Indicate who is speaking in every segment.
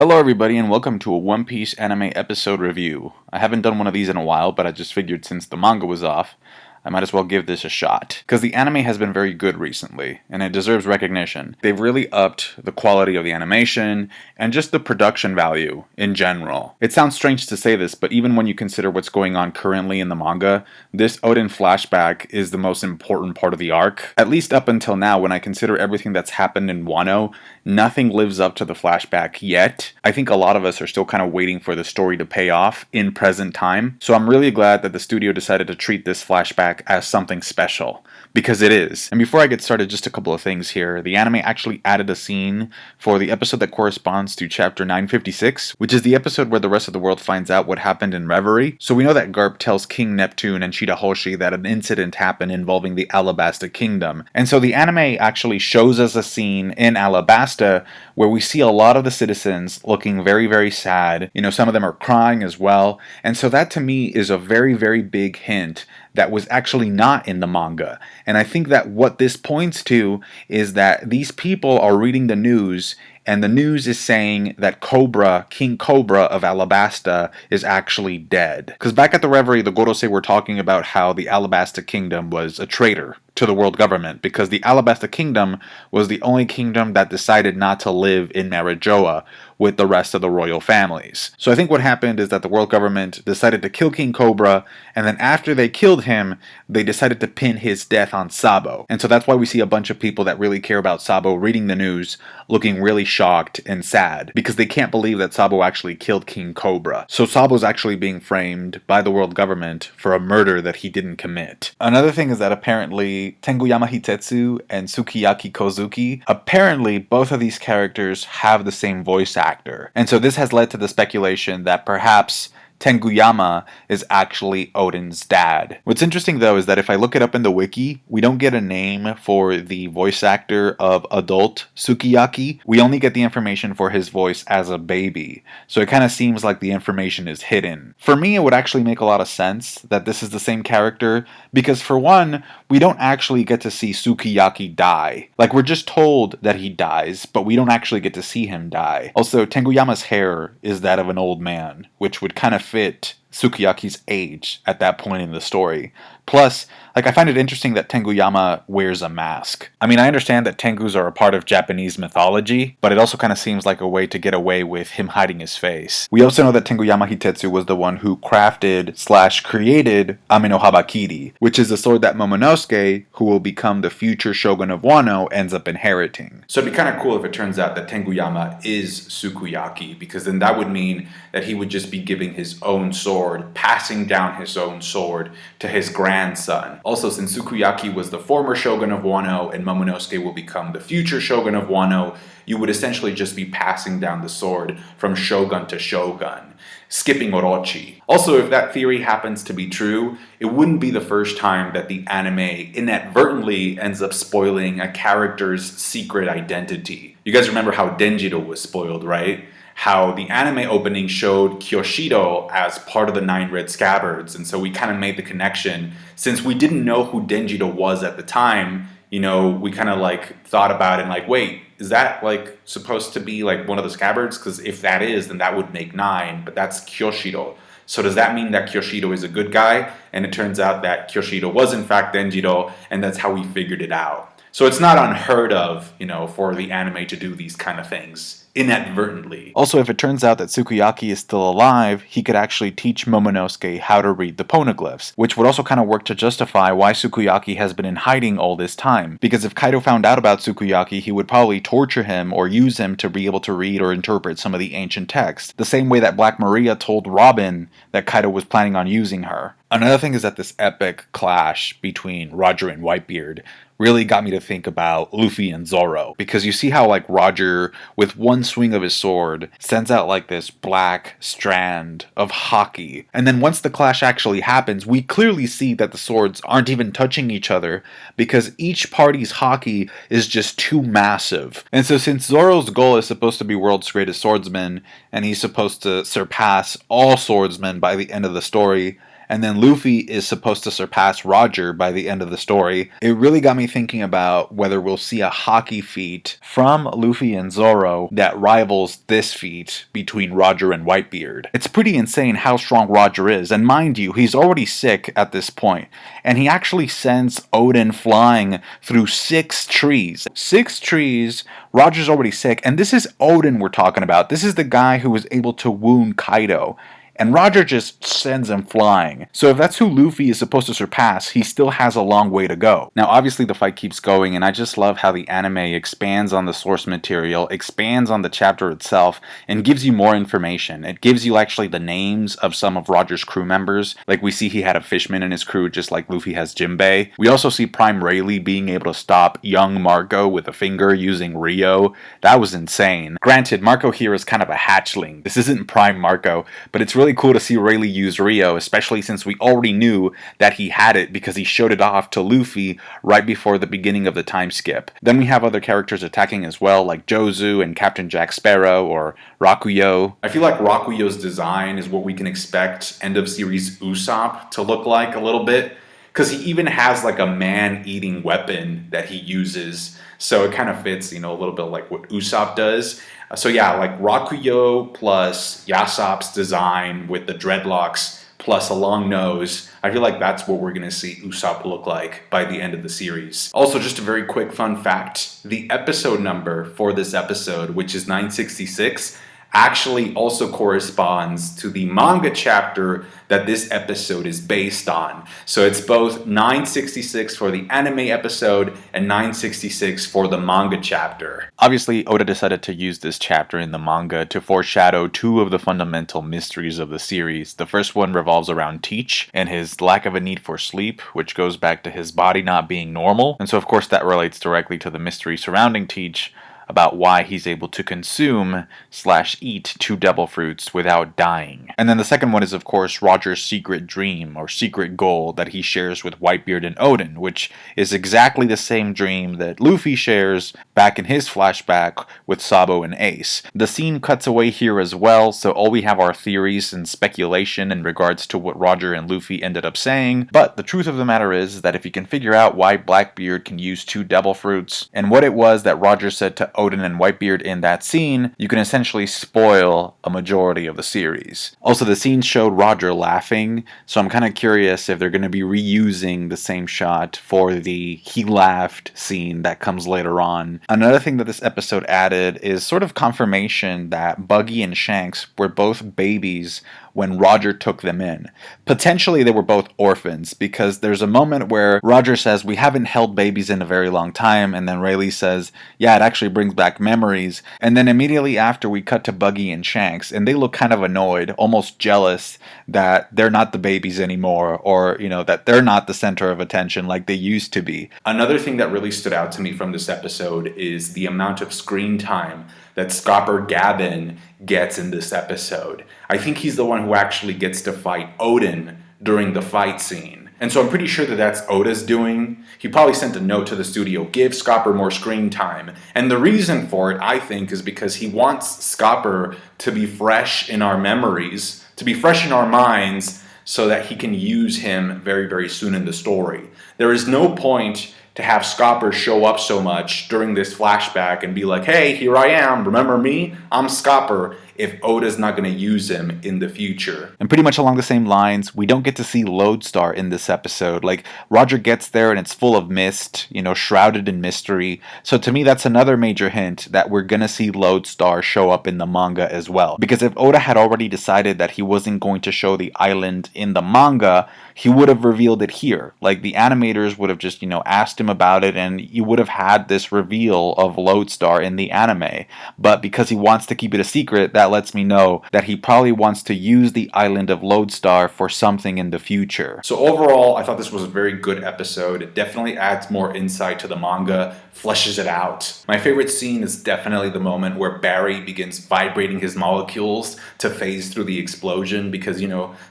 Speaker 1: Hello everybody and welcome to a One Piece anime episode review. I haven't done one of these in a while, but I just figured since the manga was off, I might as well give this a shot. Because the anime has been very good recently, and it deserves recognition. They've really upped the quality of the animation, and just the production value in general. It sounds strange to say this, but even when you consider what's going on currently in the manga, this Oden flashback is the most important part of the arc. At least up until now, when I consider everything that's happened in Wano, nothing lives up to the flashback yet. I think a lot of us are still kind of waiting for the story to pay off in present time. So I'm really glad that the studio decided to treat this flashback as something special, because it is. And before I get started, just a couple of things here. The anime actually added a scene for the episode that corresponds to chapter 956, which is the episode where the rest of the world finds out what happened in Reverie. So we know that Garp tells King Neptune and Shirahoshi that an incident happened involving the Alabasta Kingdom. And so the anime actually shows us a scene in Alabasta where we see a lot of the citizens looking very, very sad. You know, some of them are crying as well. And so that to me is a very, very big hint that was actually not in the manga. And I think that what this points to is that these people are reading the news, and the news is saying that Cobra, King Cobra of Alabasta, is actually dead. Because back at the Reverie, the Gorosei were talking about how the Alabasta Kingdom was a traitor to the world government, because the Alabasta Kingdom was the only kingdom that decided not to live in Marijoa with the rest of the royal families. So I think what happened is that the world government decided to kill King Cobra, and then after they killed him, they decided to pin his death on Sabo. And so that's why we see a bunch of people that really care about Sabo reading the news, looking really shocked and sad, because they can't believe that Sabo actually killed King Cobra. So Sabo's actually being framed by the world government for a murder that he didn't commit. Another thing is that apparently Tenguyama Hitetsu and Sukiyaki Kozuki, apparently both of these characters have the same voice actor. And so this has led to the speculation that perhaps Tenguyama is actually Oden's dad. What's interesting though is that if I look it up in the wiki, we don't get a name for the voice actor of adult Sukiyaki. We only get the information for his voice as a baby. So it kind of seems like the information is hidden. For me, it would actually make a lot of sense that this is the same character, because for one, we don't actually get to see Sukiyaki die. Like, we're just told that he dies, but we don't actually get to see him die. Also, Tenguyama's hair is that of an old man, which would kind of fit Sukiyaki's age at that point in the story. Plus, I find it interesting that Tenguyama wears a mask. I mean, I understand that Tengus are a part of Japanese mythology, but it also kind of seems like a way to get away with him hiding his face. We also know that Tenguyama Hitetsu was the one who crafted/created Ame no Habakiri, which is the sword that Momonosuke, who will become the future shogun of Wano, ends up inheriting. So it'd be kind of cool if it turns out that Tenguyama is Sukiyaki, because then that would mean that he would just be giving his own sword, passing down his own sword to his grandson. Also, since Sukiyaki was the former shogun of Wano and Momonosuke will become the future shogun of Wano, you would essentially just be passing down the sword from shogun to shogun, skipping Orochi. Also, if that theory happens to be true, it wouldn't be the first time that the anime inadvertently ends up spoiling a character's secret identity. You guys remember how Denjiro was spoiled, right? How the anime opening showed Kyoshido as part of the 9 Red Scabbards, and so we kind of made the connection. Since we didn't know who Denjiro was at the time, you know, we kind of thought about it and wait, is that supposed to be one of the Scabbards? Because if that is, then that would make 9, but that's Kyoshido. So does that mean that Kyoshido is a good guy? And it turns out that Kyoshido was in fact Denjiro, and that's how we figured it out. So it's not unheard of, for the anime to do these kind of things inadvertently. Also, if it turns out that Sukiyaki is still alive, he could actually teach Momonosuke how to read the poneglyphs, which would also kind of work to justify why Sukiyaki has been in hiding all this time. Because if Kaido found out about Sukiyaki, he would probably torture him or use him to be able to read or interpret some of the ancient texts, the same way that Black Maria told Robin that Kaido was planning on using her. Another thing is that this epic clash between Roger and Whitebeard really got me to think about Luffy and Zoro, because you see how Roger, with one swing of his sword, sends out this black strand of haki, and then once the clash actually happens, we clearly see that the swords aren't even touching each other, because each party's haki is just too massive. And so since Zoro's goal is supposed to be world's greatest swordsman, and he's supposed to surpass all swordsmen by the end of the story, and then Luffy is supposed to surpass Roger by the end of the story, it really got me thinking about whether we'll see a hockey feat from Luffy and Zoro that rivals this feat between Roger and Whitebeard. It's pretty insane how strong Roger is, and mind you, he's already sick at this point, and he actually sends Oden flying through 6 trees. 6 trees, Roger's already sick, and this is Oden we're talking about. This is the guy who was able to wound Kaido. And Roger just sends him flying. So if that's who Luffy is supposed to surpass, he still has a long way to go. Now obviously the fight keeps going, and I just love how the anime expands on the source material, expands on the chapter itself, and gives you more information. It gives you actually the names of some of Roger's crew members. Like we see he had a fishman in his crew just like Luffy has Jinbei. We also see Prime Rayleigh being able to stop young Marco with a finger using Rio. That was insane. Granted, Marco here is kind of a hatchling. This isn't Prime Marco, but it's really cool to see Rayleigh use Rio, especially since we already knew that he had it because he showed it off to Luffy right before the beginning of the time skip. Then we have other characters attacking as well, like Jozu and Captain Jack Sparrow or Rakuyo. I feel like Rakuyo's design is what we can expect end of series Usopp to look like a little bit, because he even has like a man-eating weapon that he uses, so it kind of fits, a little bit like what Usopp does. So yeah, like Rakuyo plus Yasopp's design with the dreadlocks plus a long nose, I feel like that's what we're going to see Usopp look like by the end of the series. Also, just a very quick fun fact, the episode number for this episode, which is 966, actually also corresponds to the manga chapter that this episode is based on. So it's both 966 for the anime episode and 966 for the manga chapter. Obviously, Oda decided to use this chapter in the manga to foreshadow 2 of the fundamental mysteries of the series. The first one revolves around Teach and his lack of a need for sleep, which goes back to his body not being normal. And so of course that relates directly to the mystery surrounding Teach, about why he's able to consume/eat 2 devil fruits without dying. And then the second one is of course Roger's secret dream or secret goal that he shares with Whitebeard and Oden, which is exactly the same dream that Luffy shares back in his flashback with Sabo and Ace. The scene cuts away here as well, so all we have are theories and speculation in regards to what Roger and Luffy ended up saying, but the truth of the matter is that if you can figure out why Blackbeard can use 2 devil fruits and what it was that Roger said to Oden and Whitebeard in that scene, you can essentially spoil a majority of the series. Also, the scene showed Roger laughing, so I'm kind of curious if they're going to be reusing the same shot for the he laughed scene that comes later on. Another thing that this episode added is sort of confirmation that Buggy and Shanks were both babies when Roger took them in. Potentially they were both orphans, because there's a moment where Roger says, "We haven't held babies in a very long time," and then Rayleigh says, "Yeah, it actually brings back memories." And then immediately after we cut to Buggy and Shanks, and they look kind of annoyed, almost jealous that they're not the babies anymore, or, that they're not the center of attention like they used to be. Another thing that really stood out to me from this episode is the amount of screen time that Scopper Gavin gets in this episode. I think he's the one who actually gets to fight Oden during the fight scene. And so I'm pretty sure that that's Oda's doing. He probably sent a note to the studio, give Scopper more screen time. And the reason for it, I think, is because he wants Scopper to be fresh in our memories, to be fresh in our minds, so that he can use him very, very soon in the story. There is no point to have Scopper show up so much during this flashback and be like, "Hey, here I am, remember me? I'm Scopper," if Oda's not going to use him in the future. And pretty much along the same lines, we don't get to see Lodestar in this episode. Like, Roger gets there and it's full of mist, shrouded in mystery. So to me, that's another major hint that we're going to see Lodestar show up in the manga as well. Because if Oda had already decided that he wasn't going to show the island in the manga, he would have revealed it here. Like, the animators would have just, asked him about it, and you would have had this reveal of Lodestar in the anime. But because he wants to keep it a secret, that lets me know that he probably wants to use the island of Lodestar for something in the future. So overall, I thought this was a very good episode. It definitely adds more insight to the manga, fleshes it out. My favorite scene is definitely the moment where Barry begins vibrating his molecules to phase through the explosion, because,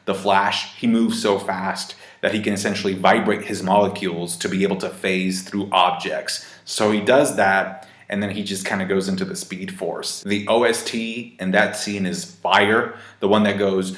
Speaker 1: the Flash, he moves so fast that he can essentially vibrate his molecules to be able to phase through objects. So he does that, and then he just kind of goes into the Speed Force. The OST in that scene is fire. The one that goes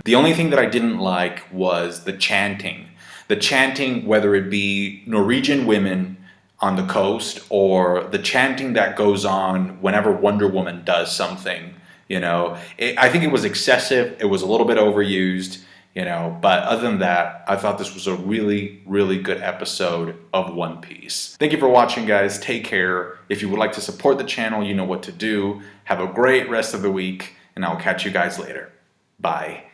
Speaker 1: The only thing that I didn't like was the chanting. The chanting, whether it be Norwegian women on the coast or the chanting that goes on whenever Wonder Woman does something, I think it was excessive. It was a little bit overused, but other than that, I thought this was a really, really good episode of One Piece. Thank you for watching, guys. Take care. If you would like to support the channel, you know what to do. Have a great rest of the week, and I'll catch you guys later. Bye.